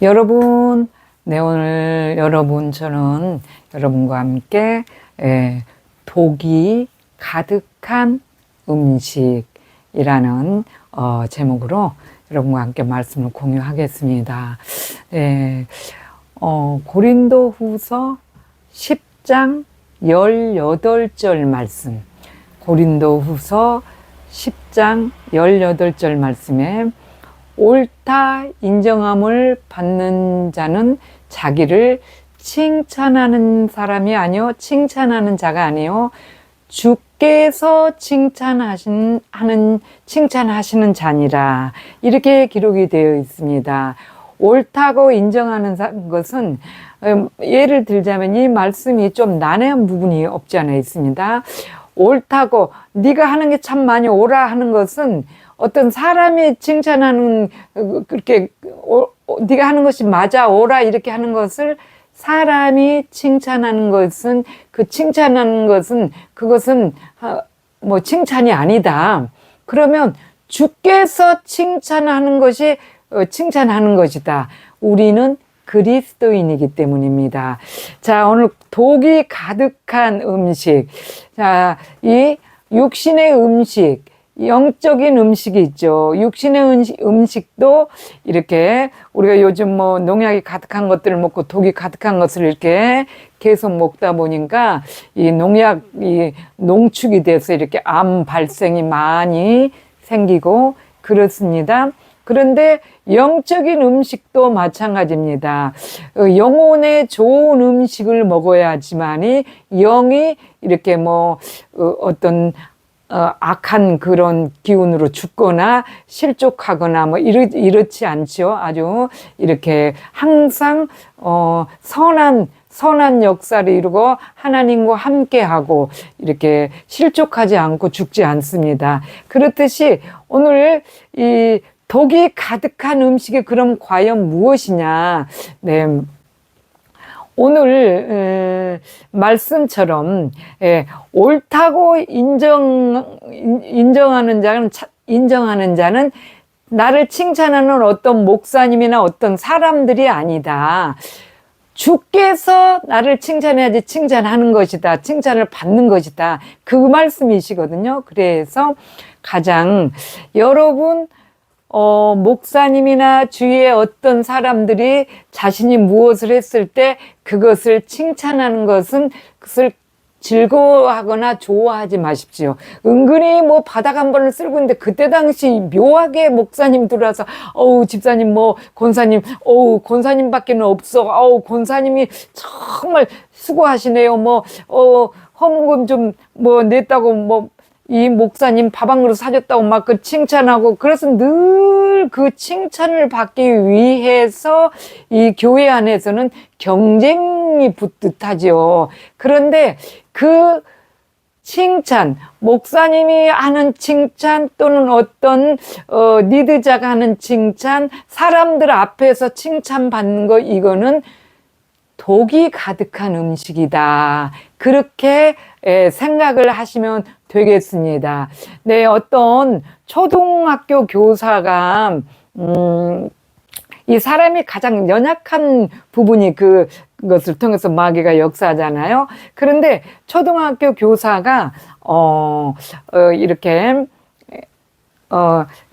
여러분, 네, 오늘 저는 여러분과 함께 독이 가득한 음식이라는 제목으로 여러분과 함께 말씀을 공유하겠습니다. 고린도후서 10장 18절 말씀, 고린도후서 10장 18절 말씀에 옳다 인정함을 받는 자는 자기를 칭찬하는 사람이 아니요, 칭찬하는 주께서 칭찬하시는 자니라, 이렇게 기록이 되어 있습니다. 옳다고 인정하는 것은, 예를 들자면 이 말씀이 좀 난해한 부분이 없지 않아 있습니다. 옳다고 네가 하는 게 참 많이 옳아 하는 것은 어떤 사람이 칭찬하는, 그렇게 네가 하는 것이 맞아 옳아 이렇게 하는 것을 사람이 칭찬하는 것은, 그것은 뭐 칭찬이 아니다. 그러면 주께서 칭찬하는 것이 칭찬하는 것이다. 우리는 그리스도인이기 때문입니다. 자, 오늘 독이 가득한 음식. 자, 이 육신의 음식, 영적인 음식이 있죠. 육신의 음식도 이렇게 우리가 요즘 뭐 농약이 가득한 것들을 먹고 독이 가득한 것을 이렇게 계속 먹다 보니까 이 농약이 농축이 돼서 이렇게 암 발생이 많이 생기고 그렇습니다. 그런데 영적인 음식도 마찬가지입니다. 영혼에 좋은 음식을 먹어야지만이 영이 이렇게 어떤 악한 그런 기운으로 죽거나 실족하거나 이렇지 않죠. 아주 이렇게 항상 선한 역사를 이루고 하나님과 함께하고 이렇게 실족하지 않고 죽지 않습니다. 그렇듯이 오늘 이 독이 가득한 음식이 그럼 과연 무엇이냐? 네. 오늘 말씀처럼 옳다고 인정하는 자는 나를 칭찬하는 어떤 목사님이나 어떤 사람들이 아니다. 주께서 나를 칭찬해야지 칭찬하는 것이다. 칭찬을 받는 것이다. 그 말씀이시거든요. 그래서 가장 여러분 목사님이나 주위의 어떤 사람들이 자신이 무엇을 했을 때 그것을 칭찬하는 그것을 즐거워하거나 좋아하지 마십시오. 은근히 바닥 한 번을 쓸고 있는데 그때 당시 묘하게 목사님 들어와서 집사님 권사님 권사님밖에는 없어. 권사님이 정말 수고하시네요. 헌금 좀 냈다고 이 목사님 밥 한 그릇 사줬다고 막 그 칭찬하고, 그래서 늘 그 칭찬을 받기 위해서 이 교회 안에서는 경쟁이 붙듯하죠. 그런데 그 칭찬, 목사님이 하는 칭찬 또는 어떤 리더자가 하는 칭찬, 사람들 앞에서 칭찬받는 거, 이거는 독이 가득한 음식이다. 그렇게 생각을 하시면 되겠습니다. 네, 어떤 초등학교 교사가 이 사람이 가장 연약한 부분이 그것을 통해서 마귀가 역사하잖아요. 그런데 초등학교 교사가 이렇게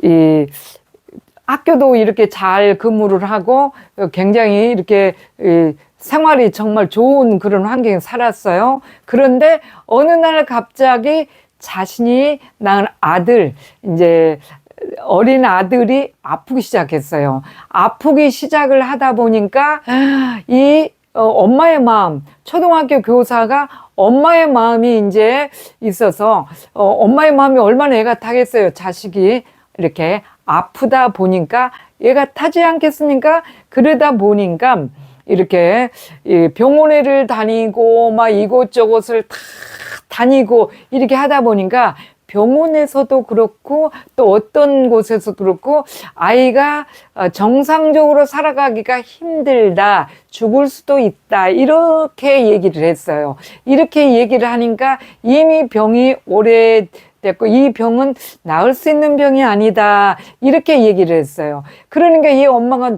이 학교도 이렇게 잘 근무를 하고 굉장히 이렇게 생활이 정말 좋은 그런 환경에 살았어요. 그런데 어느 날 갑자기 자신이 낳은 아들, 이제 어린 아들이 아프기 시작했어요. 아프기 시작을 하다 보니까 이 엄마의 마음, 초등학교 교사가 엄마의 마음이 이제 있어서 엄마의 마음이 얼마나 애가 타겠어요. 자식이 이렇게 아프다 보니까 얘가 타지 않겠습니까? 그러다 보니까 이렇게 병원에를 다니고 이곳저곳을 다 다니고 이렇게 하다 보니까 병원에서도 그렇고 또 어떤 곳에서도 그렇고 아이가 정상적으로 살아가기가 힘들다, 죽을 수도 있다, 이렇게 얘기를 했어요. 이렇게 얘기를 하니까 이미 병이 오래됐고 이 병은 나을 수 있는 병이 아니다, 이렇게 얘기를 했어요. 그러니까 이 엄마가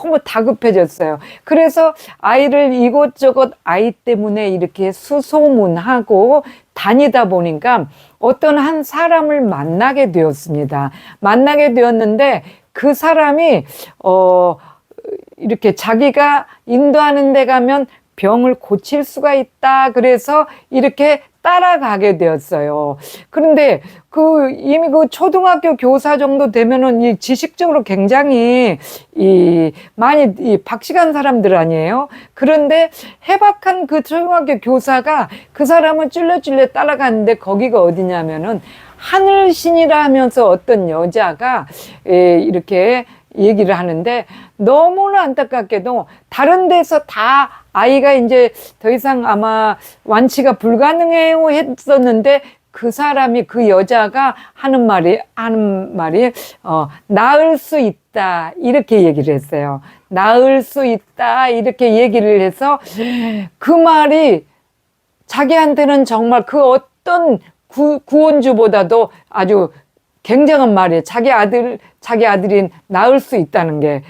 너무 다급해졌어요. 그래서 아이를 이곳저곳 아이 때문에 이렇게 수소문하고 다니다 보니까 어떤 한 사람을 만나게 되었습니다. 만나게 되었는데 그 사람이 이렇게 자기가 인도하는 데 가면 병을 고칠 수가 있다. 그래서 이렇게 따라가게 되었어요. 그런데 이미 초등학교 교사 정도 되면은 이 지식적으로 굉장히 많이 박식한 사람들 아니에요? 그런데 해박한 그 초등학교 교사가 그 사람을 찔레찔레 따라가는데 거기가 어디냐면은 하늘신이라 하면서 어떤 여자가 이렇게 얘기를 하는데 너무나 안타깝게도 다른 데서 다 아이가 이제 더 이상 아마 완치가 불가능해요 했었는데 그 사람이 그 여자가 하는 말이 나을 수 있다 이렇게 얘기를 했어요. 나을 수 있다 이렇게 얘기를 해서 그 말이 자기한테는 정말 그 어떤 구원주보다도 아주 굉장한 말이에요. 자기 아들이 나을 수 있다는 게,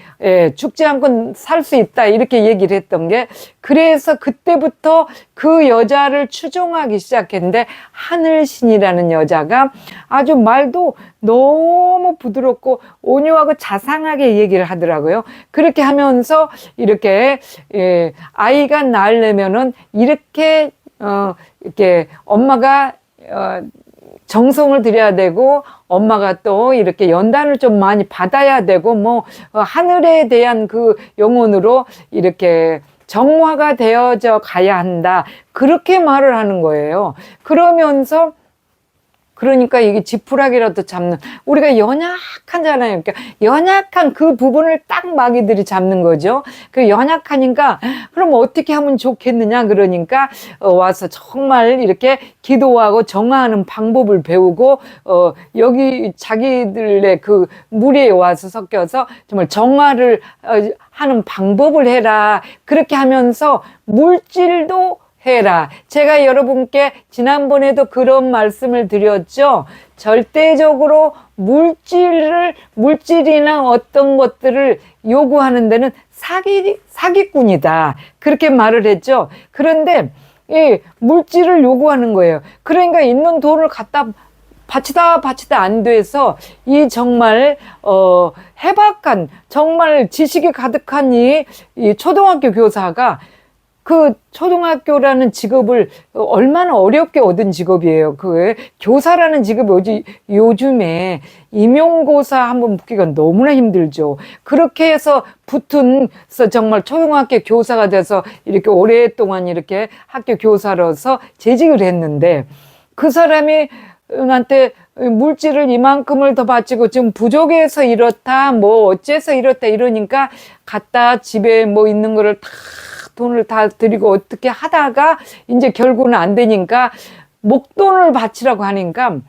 죽지 않고 살 수 있다, 이렇게 얘기를 했던 게, 그래서 그때부터 그 여자를 추종하기 시작했는데, 하늘신이라는 여자가 아주 말도 너무 부드럽고 온유하고 자상하게 얘기를 하더라고요. 그렇게 하면서, 이렇게, 아이가 낳으려면은, 이렇게 엄마가, 정성을 들여야 되고 엄마가 또 이렇게 연단을 좀 많이 받아야 되고 하늘에 대한 그 영혼으로 이렇게 정화가 되어져 가야 한다. 그렇게 말을 하는 거예요. 그러니까 이게 지푸라기라도 잡는, 우리가 연약하잖아요. 그러니까 연약한 그 부분을 딱 마귀들이 잡는 거죠. 그 연약하니까 그럼 어떻게 하면 좋겠느냐 그러니까 와서 정말 이렇게 기도하고 정화하는 방법을 배우고 여기 자기들의 그 무리에 와서 섞여서 정말 정화를 하는 방법을 해라. 그렇게 하면서 물질도 해라. 제가 여러분께 지난번에도 그런 말씀을 드렸죠. 절대적으로 물질이나 어떤 것들을 요구하는 데는 사기꾼이다. 그렇게 말을 했죠. 그런데 물질을 요구하는 거예요. 그러니까 있는 돈을 갖다 바치다 안 돼서 이 정말 해박한 정말 지식이 가득한 이 초등학교 교사가 그 초등학교라는 직업을 얼마나 어렵게 얻은 직업이에요. 그 교사라는 직업이 요즘에 임용고사 한번 붙기가 너무나 힘들죠. 그렇게 해서 정말 초등학교 교사가 돼서 이렇게 오랫동안 이렇게 학교 교사로서 재직을 했는데 그 사람이 한테 물질을 이만큼을 더 바치고 지금 부족해서 이렇다 어째서 이렇다 이러니까 갖다 집에 있는 거를 다 돈을 다 드리고 어떻게 하다가 이제 결국은 안 되니까 목돈을 바치라고 하니까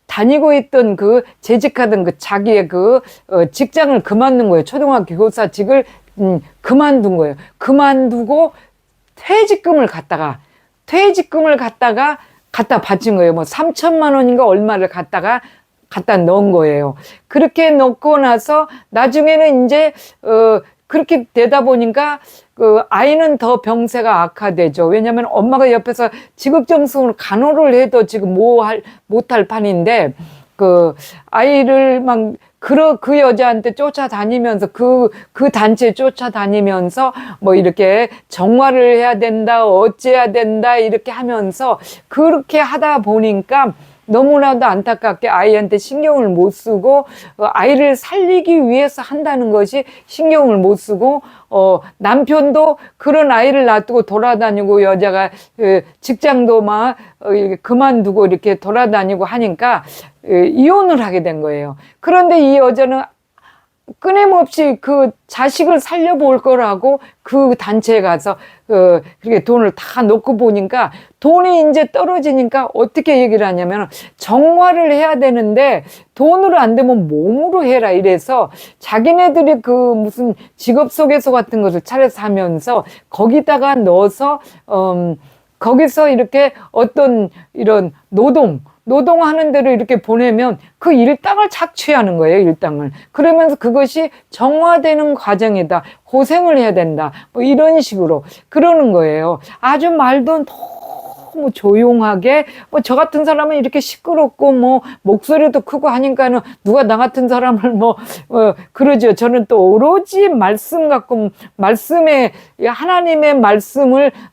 다니고 있던 재직하던 재직하던 자기의 직장을 그만둔 거예요. 초등학교 교사직을 그만둔 거예요. 그만두고 퇴직금을 갖다가 갖다 바친 거예요. 3천만 원인가 얼마를 갖다 넣은 거예요. 그렇게 넣고 나서 나중에는 이제 그렇게 되다 보니까 아이는 더 병세가 악화되죠. 왜냐하면 엄마가 옆에서 지극정성으로 간호를 해도 지금 못할 판인데 아이를 그 여자한테 쫓아다니면서 그 단체에 쫓아다니면서 이렇게 정화를 해야 된다, 어째야 된다 이렇게 하면서 그렇게 하다 보니까 너무나도 안타깝게 아이한테 신경을 못 쓰고 아이를 살리기 위해서 한다는 것이 신경을 못 쓰고 남편도 그런 아이를 놔두고 돌아다니고 여자가 직장도 그만두고 이렇게 돌아다니고 하니까 이혼을 하게 된 거예요. 그런데 이 여자는 끊임없이 그 자식을 살려볼 거라고 그 단체에 가서 그렇게 돈을 다 놓고 보니까 돈이 이제 떨어지니까 어떻게 얘기를 하냐면 정화를 해야 되는데 돈으로 안 되면 몸으로 해라 이래서 자기네들이 무슨 직업소개서 같은 것을 차려서 하면서 거기다가 넣어서 거기서 이렇게 어떤 이런 노동하는 대로 이렇게 보내면 그 일당을 착취하는 거예요, 일당을. 그러면서 그것이 정화되는 과정이다. 고생을 해야 된다. 뭐 이런 식으로 그러는 거예요. 아주 말도 너무 조용하게, 뭐 저 같은 사람은 이렇게 시끄럽고 뭐 목소리도 크고 하니까는 누가 나 같은 사람을 뭐 그러죠. 저는 또 오로지 말씀 갖고, 말씀에 하나님의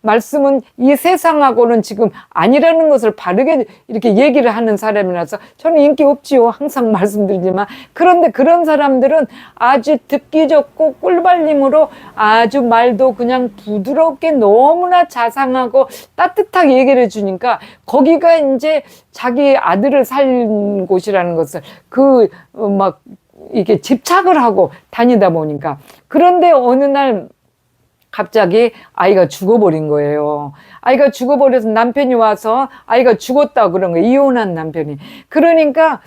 말씀은 이 세상하고는 지금 아니라는 것을 바르게 이렇게 얘기를 하는 사람이라서 저는 인기 없지요. 항상 말씀드리지만. 그런데 그런 사람들은 아주 듣기 좋고 꿀발림으로 아주 말도 그냥 부드럽게 너무나 자상하고 따뜻하게 얘기를 해주니까 거기가 이제 자기 아들을 살린 곳이라는 것을 막 이게 집착을 하고 다니다 보니까. 그런데 어느 날 갑자기 아이가 죽어버린 거예요. 아이가 죽어버려서 남편이 와서 아이가 죽었다고 그런 거예요. 이혼한 남편이. 그러니까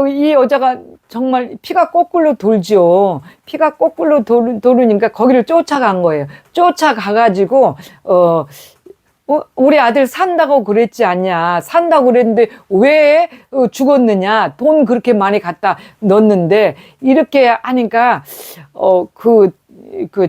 이 여자가 정말 피가 거꾸로 돌죠. 피가 거꾸로 도르니까 거기를 쫓아간 거예요. 쫓아가가지고 우리 아들 산다고 그랬지 않냐. 산다고 그랬는데 왜 죽었느냐. 돈 그렇게 많이 갖다 넣었는데. 이렇게 하니까 그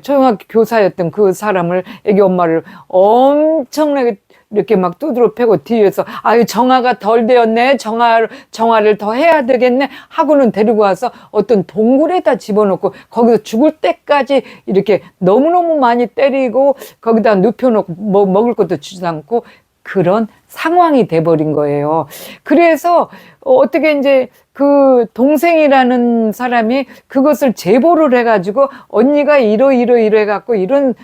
초등학교 교사였던 그 사람을, 애기 엄마를 엄청나게 이렇게 막 두드러 패고 뒤에서 아유 정화가 덜 되었네, 정화를 더 해야 되겠네 하고는 데리고 와서 어떤 동굴에다 집어넣고 거기서 죽을 때까지 이렇게 너무너무 많이 때리고 거기다 눕혀놓고 뭐 먹을 것도 주지 않고 그런 상황이 돼버린 거예요. 그래서 어떻게 이제 그 동생이라는 사람이 그것을 제보를 해가지고 언니가 이러 해갖고 이런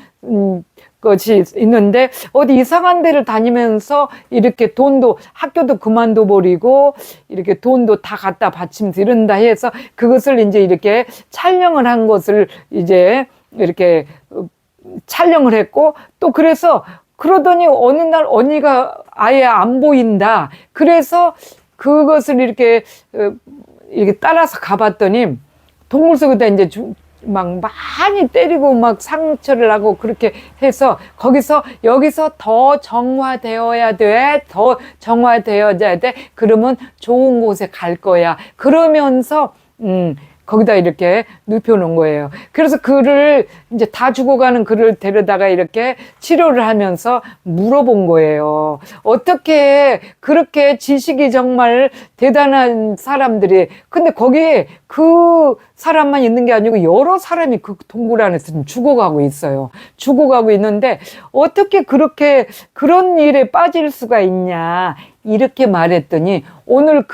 것이 있는데 어디 이상한 데를 다니면서 이렇게 돈도 학교도 그만둬 버리고 이렇게 돈도 다 갖다 바치면서 이런다 해서 그것을 이제 이렇게 촬영을 한 것을 이제 이렇게 촬영을 했고 또 그래서 그러더니 어느 날 언니가 아예 안 보인다. 그래서 그것을 이렇게 따라서 가봤더니 동물 속에다 이제 막 많이 때리고 막 상처를 하고 그렇게 해서 여기서 더 정화되어야 돼. 더 정화되어야 돼. 그러면 좋은 곳에 갈 거야. 그러면서 거기다 이렇게 눕혀놓은 거예요. 그래서 그를 이제 다 죽어가는 그를 데려다가 이렇게 치료를 하면서 물어본 거예요. 어떻게 그렇게 지식이 정말 대단한 사람들이, 근데 거기에 그 사람만 있는 게 아니고 여러 사람이 그 동굴 안에서 죽어가고 있어요. 죽어가고 있는데 어떻게 그런 일에 빠질 수가 있냐 이렇게 말했더니 오늘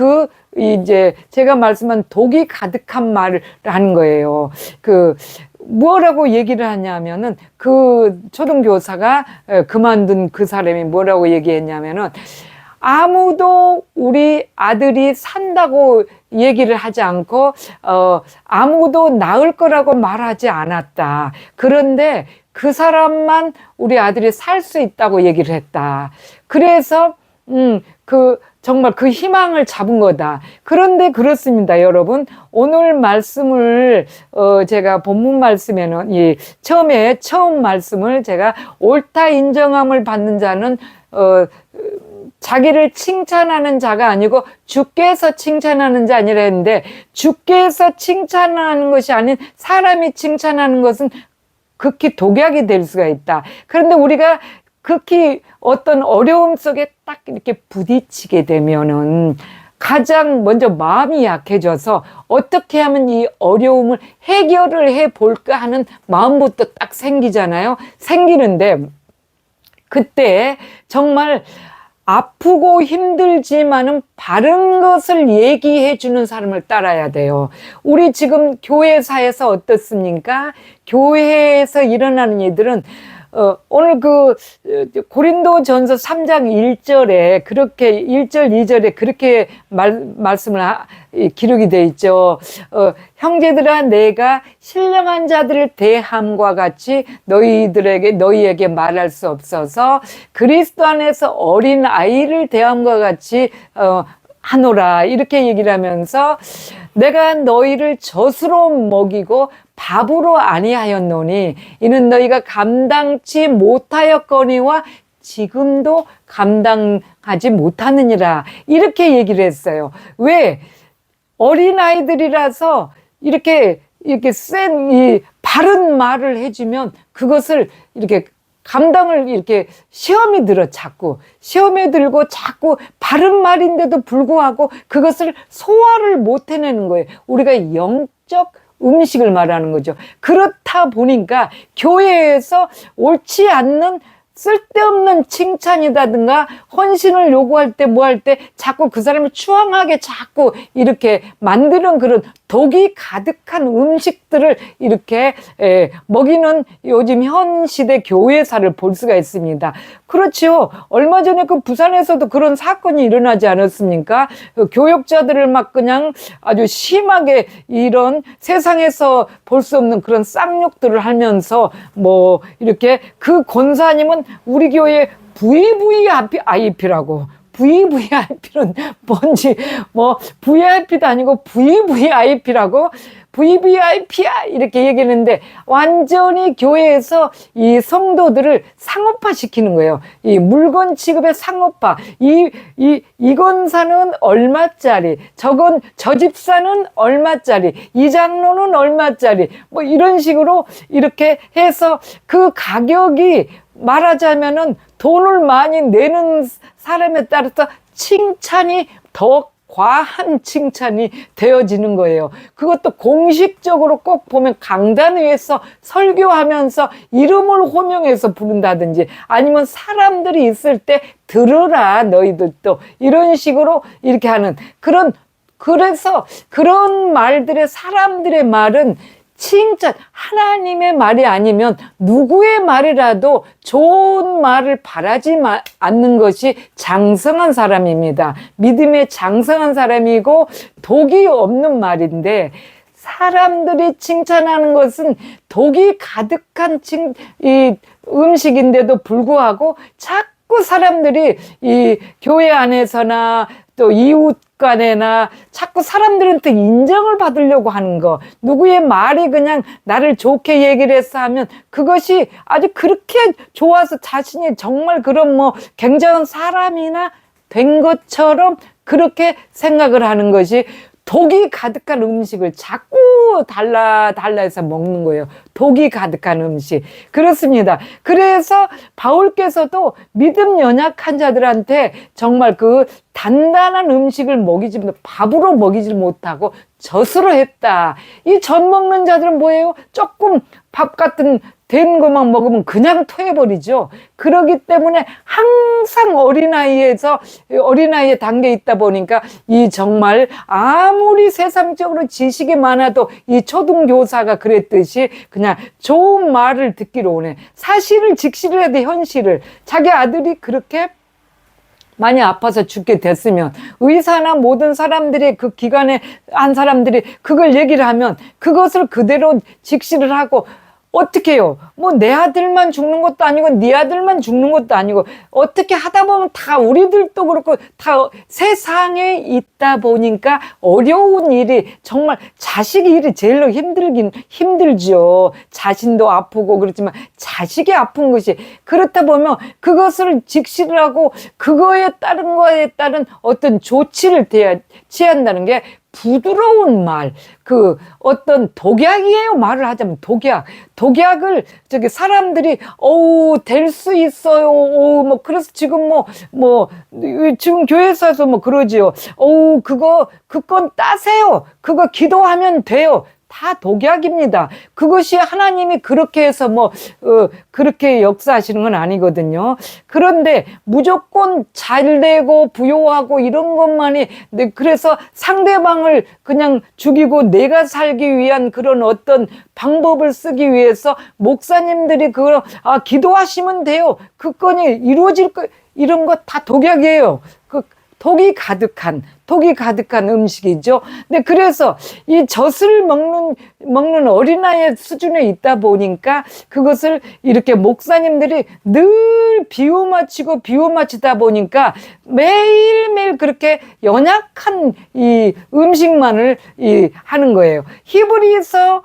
이제 제가 말씀한 독이 가득한 말을 하는 거예요. 뭐라고 얘기를 하냐면은 그 초등교사가 그만둔 그 사람이 뭐라고 얘기했냐면은 아무도 우리 아들이 산다고 얘기를 하지 않고 아무도 낳을 거라고 말하지 않았다. 그런데 그 사람만 우리 아들이 살 수 있다고 얘기를 했다. 그래서 정말 그 희망을 잡은 거다. 그런데 그렇습니다, 여러분. 오늘 말씀을 제가 본문 말씀에는 처음 말씀을 제가 옳다 인정함을 받는 자는 자기를 칭찬하는 자가 아니고 주께서 칭찬하는 자 아니라 했는데, 주께서 칭찬하는 것이 아닌 사람이 칭찬하는 것은 극히 독약이 될 수가 있다. 그런데 우리가 극히 어떤 어려움 속에 딱 이렇게 부딪히게 되면은 가장 먼저 마음이 약해져서 어떻게 하면 이 어려움을 해결을 해 볼까 하는 마음부터 딱 생기잖아요. 생기는데 그때 정말 아프고 힘들지만은 바른 것을 얘기해 주는 사람을 따라야 돼요. 우리 지금 교회사에서 어떻습니까? 교회에서 일어나는 일들은 오늘 고린도전서 3장 1절에 그렇게 1절 2절에 그렇게 말씀을 기록이 돼 있죠. 형제들아 내가 신령한 자들을 대함과 같이 너희에게 말할 수 없어서 그리스도 안에서 어린 아이를 대함과 같이 하노라 이렇게 얘기를 하면서 내가 너희를 젖으로 먹이고 밥으로 아니하였노니 이는 너희가 감당치 못하였거니와 지금도 감당하지 못하느니라. 이렇게 얘기를 했어요. 왜? 어린아이들이라서 이렇게 센 이 바른 말을 해주면 그것을 이렇게 감당을 이렇게 시험이 들어 자꾸 시험에 들고 자꾸 바른 말인데도 불구하고 그것을 소화를 못 해내는 거예요. 우리가 영적 음식을 말하는 거죠. 그렇다 보니까 교회에서 옳지 않는 쓸데없는 칭찬이라든가 헌신을 요구할 때 뭐 할 때 자꾸 그 사람을 추앙하게 자꾸 이렇게 만드는 그런 독이 가득한 음식들을 이렇게 먹이는 요즘 현 시대 교회사를 볼 수가 있습니다. 그렇죠. 얼마 전에 그 부산에서도 그런 사건이 일어나지 않았습니까? 그 교역자들을 막 그냥 아주 심하게 이런 세상에서 볼 수 없는 그런 쌍욕들을 하면서 뭐 이렇게 그 권사님은 우리 교회 VVIP라고 VVIP는 뭔지 뭐 VIP도 아니고 VVIP라고 VVIP야 이렇게 얘기했는데 완전히 교회에서 이 성도들을 상업화 시키는 거예요. 이 물건 취급의 상업화. 이 권사는 얼마짜리, 저 집사는 얼마짜리, 이 장로는 얼마짜리, 뭐 이런 식으로 이렇게 해서 그 가격이 말하자면은 돈을 많이 내는 사람에 따라서 칭찬이 더 과한 칭찬이 되어지는 거예요. 그것도 공식적으로 꼭 보면 강단 위에서 설교하면서 이름을 호명해서 부른다든지 아니면 사람들이 있을 때 들으라 너희들도 이런 식으로 이렇게 하는 그래서 그런 말들의 사람들의 말은 칭찬, 하나님의 말이 아니면 누구의 말이라도 좋은 말을 바라지 않는 것이 장성한 사람입니다. 믿음에 장성한 사람이고 독이 없는 말인데 사람들이 칭찬하는 것은 독이 가득한 이 음식인데도 불구하고 자꾸 사람들이 이 교회 안에서나 또 이웃 간에나 자꾸 사람들한테 인정을 받으려고 하는 거, 누구의 말이 그냥 나를 좋게 얘기를 했어 하면 그것이 아주 그렇게 좋아서 자신이 정말 그런 뭐 굉장한 사람이나 된 것처럼 그렇게 생각을 하는 것이 독이 가득한 음식을 자꾸 달라해서 먹는 거예요. 독이 가득한 음식. 그렇습니다. 그래서 바울께서도 믿음 연약한 자들한테 정말 그 단단한 음식을 밥으로 먹이지 못하고 젖으로 했다. 이 젖 먹는 자들은 뭐예요? 조금 밥 같은 된 것만 먹으면 그냥 토해버리죠. 그렇기 때문에 항상 어린아이의 단계에 있다 보니까 이 정말 아무리 세상적으로 지식이 많아도 이 초등교사가 그랬듯이 그냥 좋은 말을 듣기로 오네. 사실을 직시를 해야 돼, 현실을. 자기 아들이 그렇게 많이 아파서 죽게 됐으면 의사나 모든 사람들이 그 기관에 한 사람들이 그걸 얘기를 하면 그것을 그대로 직시를 하고 어떻게 해요? 뭐 내 아들만 죽는 것도 아니고 네 아들만 죽는 것도 아니고 어떻게 하다 보면 다 우리들도 그렇고 다 세상에 있다 보니까 어려운 일이 정말 자식 일이 제일로 힘들죠. 자신도 아프고 그렇지만 자식이 아픈 것이 그렇다 보면 그것을 직시를 하고 그거에 따른 어떤 조치를 취한다는 게 부드러운 말, 그 어떤 독약이에요. 말을 하자면 독약을 저기 사람들이 될 수 있어요. 뭐 그래서 지금 지금 교회에서 뭐 그러지요. 그건 따세요. 그거 기도하면 돼요. 다 독약입니다. 그것이 하나님이 그렇게 해서 그렇게 역사하시는 건 아니거든요. 그런데 무조건 잘 되고 부요하고 이런 것만이, 그래서 상대방을 그냥 죽이고 내가 살기 위한 그런 어떤 방법을 쓰기 위해서 목사님들이 기도하시면 돼요. 그 건이 이루어질 거, 이런 거 다 독약이에요. 독이 가득한 음식이죠. 근데 그래서 이 젖을 먹는 어린아이의 수준에 있다 보니까 그것을 이렇게 목사님들이 늘 비유마치다 보니까 매일매일 그렇게 연약한 이 음식만을 하는 거예요. 히브리서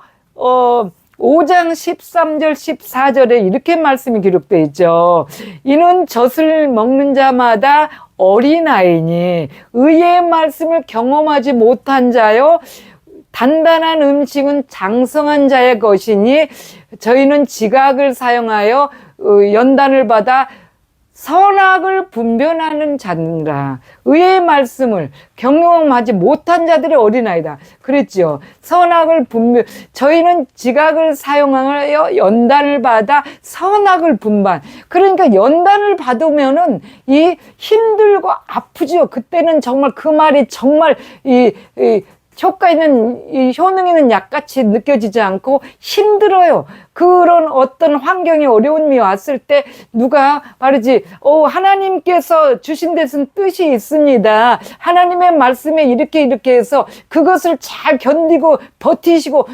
5장 13절 14절에 이렇게 말씀이 기록되어 있죠. 이는 젖을 먹는 자마다 어린아이니 의의 말씀을 경험하지 못한 자요 단단한 음식은 장성한 자의 것이니 저희는 지각을 사용하여 연단을 받아 선악을 분별하는 자니라. 의의 말씀을 경험하지 못한 자들의 어린아이다. 그랬죠. 선악을 분별, 저희는 지각을 사용하여 연단을 받아 선악을 분반. 그러니까 연단을 받으면은 이 힘들고 아프죠. 그때는 정말 그 말이 정말 효과 있는, 이 효능 있는 약같이 느껴지지 않고 힘들어요. 그런 어떤 환경이 어려움이 왔을 때 누가 말이지, 하나님께서 주신 데선 뜻이 있습니다. 하나님의 말씀에 이렇게 해서 그것을 잘 견디고 버티시고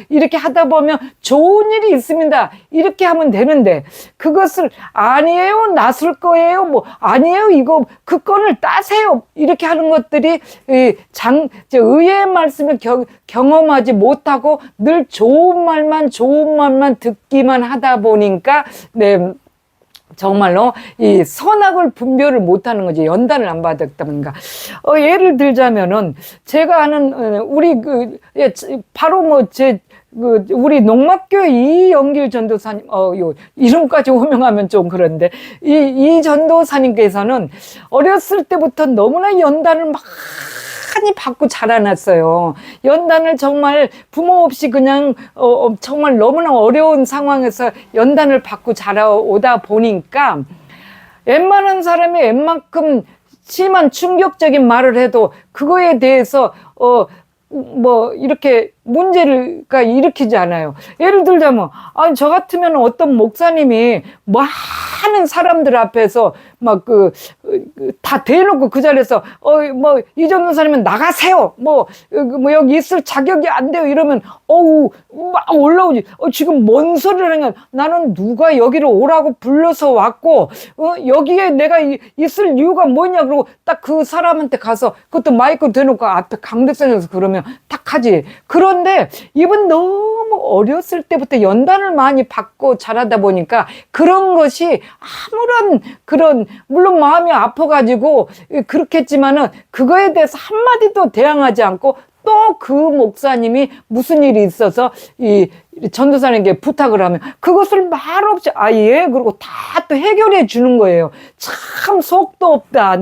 이렇게 하다 보면 좋은 일이 있습니다. 이렇게 하면 되는데 그것을 아니에요, 나설 거예요, 뭐 아니에요, 이거 그 건을 따세요, 이렇게 하는 것들이 의의 말씀을 경험하지 못하고 늘 좋은 말만 듣기만 하다 보니까 정말로 이 선악을 분별을 못하는 거지. 연단을 안 받았다 보니까. 예를 들자면은 제가 아는 바로 우리 농막교회 이영길 전도사님, 이름까지 호명하면 좀 그런데, 이 전도사님께서는 어렸을 때부터 너무나 연단을 많이 받고 자라났어요. 연단을 정말 부모 없이 그냥, 정말 너무나 어려운 상황에서 연단을 받고 자라오다 보니까, 웬만한 사람이 웬만큼 심한 충격적인 말을 해도 그거에 대해서, 이렇게 문제가 일으키지 않아요. 예를 들자면, 저 같으면 어떤 목사님이 많은 사람들 앞에서 다 대놓고 그 자리에서, 이 정도 사람은 나가세요! 여기 있을 자격이 안 돼요! 이러면, 막 올라오지. 지금 뭔 소리를 하냐. 나는 누가 여기를 오라고 불러서 왔고, 여기에 내가 있을 이유가 뭐냐. 그러고 딱 그 사람한테 가서, 그것도 마이크 대놓고 앞에 강대상에서 그러면 딱 하지. 그런데 이분 너무 어렸을 때부터 연단을 많이 받고 자라다 보니까 그런 것이 아무런 물론 마음이 아파가지고 그렇겠지만은 그거에 대해서 한마디도 대항하지 않고 또 그 목사님이 무슨 일이 있어서 이 전도사님께 부탁을 하면 그것을 말없이 예 그러고 다 또 해결해 주는 거예요. 참 속도 없다.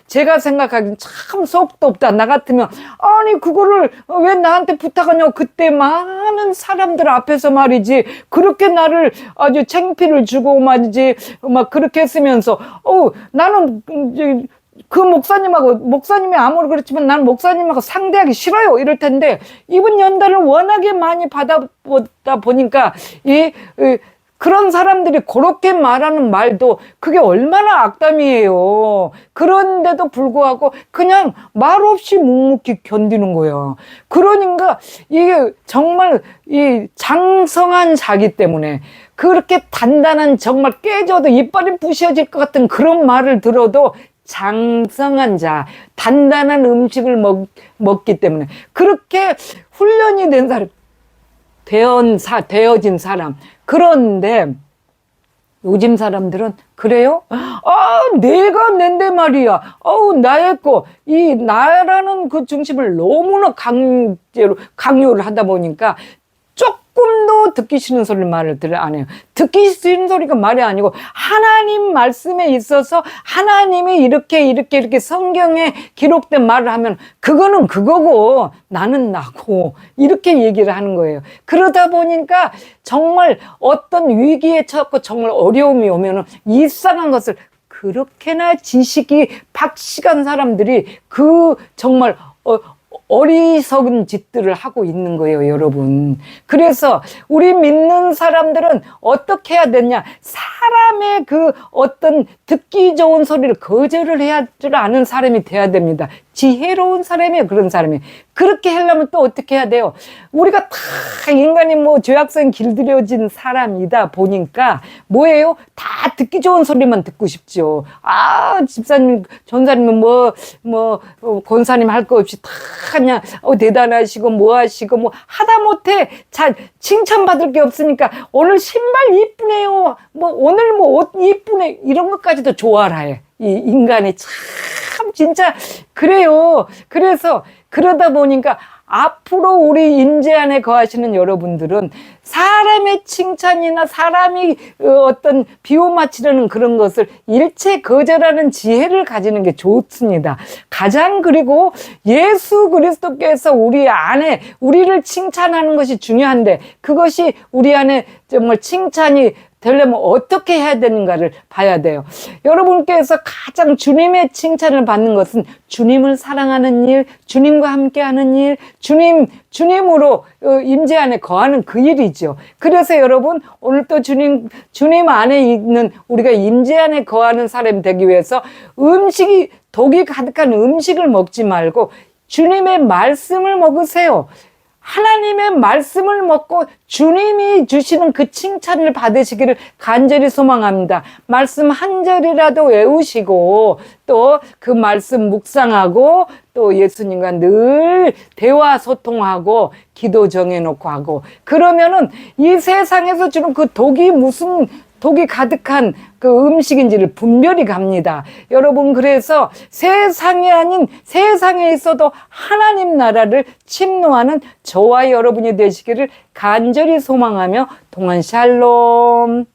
제가 생각하기엔 참 속도 없다. 나 같으면 아니 그거를 왜 나한테 부탁하냐고. 그때 많은 사람들 앞에서 말이지 그렇게 나를 아주 창피를 주고 말이지 막 그렇게 했으면서 나는 그 목사님이 아무리 그렇지만 난 목사님하고 상대하기 싫어요. 이럴 텐데, 이분 연단을 워낙에 많이 받아보다 보니까, 그런 사람들이 그렇게 말하는 말도 그게 얼마나 악담이에요. 그런데도 불구하고 그냥 말 없이 묵묵히 견디는 거예요. 그러니까 이게 정말 이 장성한 자기 때문에 그렇게 단단한 정말 깨져도 이빨이 부셔질 것 같은 그런 말을 들어도 장성한 자, 단단한 음식을 먹기 때문에 그렇게 훈련이 된 사람, 되어진 사람. 그런데 요즘 사람들은 그래요? 내가 낸데 말이야. 나의 나라는 그 중심을 너무나 강요를 하다 보니까 조금도 듣기 싫은 말을 안 해요. 듣기 싫은 소리가 말이 아니고 하나님 말씀에 있어서 하나님이 이렇게 성경에 기록된 말을 하면 그거는 그거고 나는 나고 이렇게 얘기를 하는 거예요. 그러다 보니까 정말 어떤 위기에 처했고 정말 어려움이 오면은 이상한 것을 그렇게나 지식이 박식한 사람들이 정말 어리석은 짓들을 하고 있는 거예요, 여러분. 그래서 우리 믿는 사람들은 어떻게 해야 되냐? 사람의 어떤 듣기 좋은 소리를 거절을 해야 줄 아는 사람이 돼야 됩니다. 지혜로운 사람이에요. 그런 사람이. 그렇게 하려면 또 어떻게 해야 돼요? 우리가 다 인간이 뭐 죄악성 길들여진 사람이다 보니까 뭐예요? 다 듣기 좋은 소리만 듣고 싶죠. 아, 집사님, 전사님은 권사님 할 거 없이 다 그냥 대단하시고 뭐 하시고 뭐 하다못해 잘 칭찬받을 게 없으니까 오늘 신발 이쁘네요. 뭐 오늘 뭐 옷 이쁘네. 이런 것까지도 좋아라 해. 이 인간이 참 진짜 그래요. 그래서 그러다 보니까 앞으로 우리 임재 안에 거하시는 여러분들은 사람의 칭찬이나 사람이 어떤 비유 맞추려는 그런 것을 일체 거절하는 지혜를 가지는 게 좋습니다. 가장 그리고 예수 그리스도께서 우리 안에 우리를 칭찬하는 것이 중요한데 그것이 우리 안에 정말 칭찬이 되려면 어떻게 해야 되는가를 봐야 돼요. 여러분께서 가장 주님의 칭찬을 받는 것은 주님을 사랑하는 일, 주님과 함께하는 일, 주님으로 임재 안에 거하는 그 일이죠. 그래서 여러분 오늘 또 주님 안에 있는 우리가 임재 안에 거하는 사람이 되기 위해서 독이 가득한 음식을 먹지 말고 주님의 말씀을 먹으세요. 하나님의 말씀을 먹고 주님이 주시는 그 칭찬을 받으시기를 간절히 소망합니다. 말씀 한 절이라도 외우시고 또 그 말씀 묵상하고 또 예수님과 늘 대화 소통하고 기도 정해놓고 하고 그러면은 이 세상에서 주는 그 독이 무슨 독이 가득한 그 음식인지를 분별이 갑니다. 여러분 그래서 세상이 아닌 세상에 있어도 하나님 나라를 침노하는 저와 여러분이 되시기를 간절히 소망하며 동안 샬롬.